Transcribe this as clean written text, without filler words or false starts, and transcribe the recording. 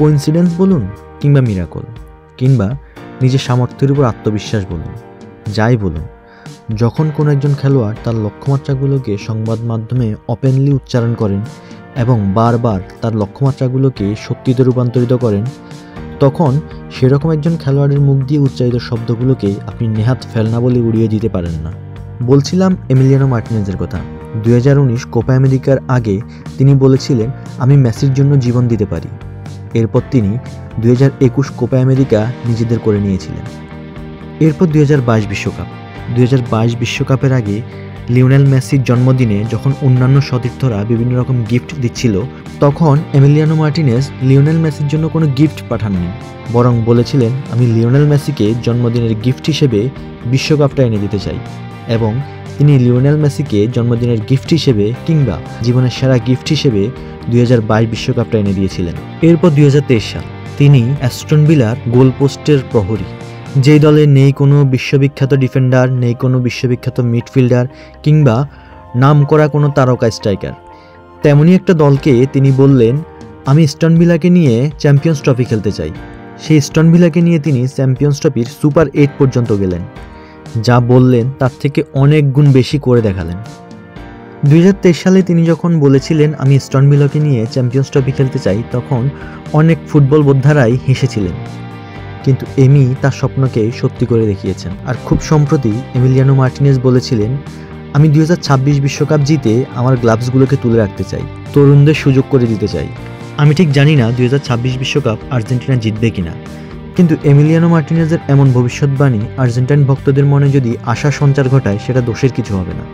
Coincidence বলুন কিংবা miracle, কিংবা নিজের সামর্থ্যের উপর আত্মবিশ্বাস বলুন, যাই বলুন, যখন কোনো একজন খেলোয়াড় তার লক্ষ্যমাত্রাগুলোকে সংবাদ মাধ্যমে ওপেনলি উচ্চারণ করেন এবং বারবার তার লক্ষ্যমাত্রাগুলোকে সত্যিতে রূপান্তরিত করেন, তখন সেরকম একজন খেলোয়াড়ের মুখ দিয়ে উচ্চারিত শব্দগুলোকে আপনি নেহাত ফেলনা বলে উড়িয়ে দিতে পারেন না। বলছিলাম এমিলিয়ানো মার্টিনেজের কথা। 2019 কোপা আমেরিকার আগে তিনি বলেছিলেন, আমি মেসির জন্য জীবন দিতে পারি। এরপর তিনি 2021 কোপা আমেরিকা নিজেদের করে নিয়েছিলেন। এরপর 2022 বিশ্বকাপ। 2022 বিশ্বকাপের আগে লিওনেল মেসির জন্মদিনে যখন অন্যান্য সতীর্থরা বিভিন্ন রকম গিফট দিচ্ছিল, তখন এমিলিয়ানো মার্টিনেজ লিওনেল মেসির জন্য কোনো গিফট পাঠাননি, বরং বলেছিলেন, আমি লিওনেল মেসিকে জন্মদিনের গিফট হিসেবে বিশ্বকাপটা এনে দিতে চাই। এবং তিনি লিওনেল মেসিকে জন্মদিনের গিফট হিসেবে কিংবা জীবনের সেরা গিফট হিসেবে 2022 বিশ্বকাপটা এনে দিয়েছিলেন। এরপর 2023 সাল, তিনি অ্যাস্টন ভিলার গোলপোস্টের প্রহরী, যেই দলে নেই কোনো বিশ্ববিখ্যাত ডিফেন্ডার, নেই কোনো বিশ্ববিখ্যাত মিডফিল্ডার কিংবা নামকরা কোনো তারকা স্ট্রাইকার, তেমনই একটা দলকে তিনি বললেন, আমি অ্যাস্টন ভিলাকে নিয়ে চ্যাম্পিয়ন্স ট্রফি খেলতে চাই। সেই অ্যাস্টন ভিলাকে নিয়ে তিনি চ্যাম্পিয়ন্স ট্রফির সুপার 8 পর্যন্ত গেলেন। যা বললেন তার থেকে অনেক গুণ বেশি করে দেখালেন। 2023 সালে তিনি যখন বলেছিলেন, আমি অ্যাস্টন ভিলাকে নিয়ে চ্যাম্পিয়ন্স ট্রফি খেলতে চাই, তখন অনেক ফুটবল বোদ্ধারাই হেসেছিলেন। কিন্তু এমি তার স্বপ্নকে সত্যি করে দেখিয়েছেন। আর খুব সম্প্রতি এমিলিয়ানো মার্টিনেজ বলেছিলেন, আমি 2026 বিশ্বকাপ জিতে আমার গ্লাভসগুলোকে তুলে রাখতে চাই, তরুণদের সুযোগ করে দিতে চাই। আমি ঠিক জানি না 2026 বিশ্বকাপ আর্জেন্টিনা জিতবে কিনা, কিন্তু এমিলিয়ানো মার্টিনেজের এমন ভবিষ্যৎবাণী আর্জেন্টাইন ভক্তদের মনে যদি আশা সঞ্চার ঘটায়, সেটা দোষের কিছু হবে না।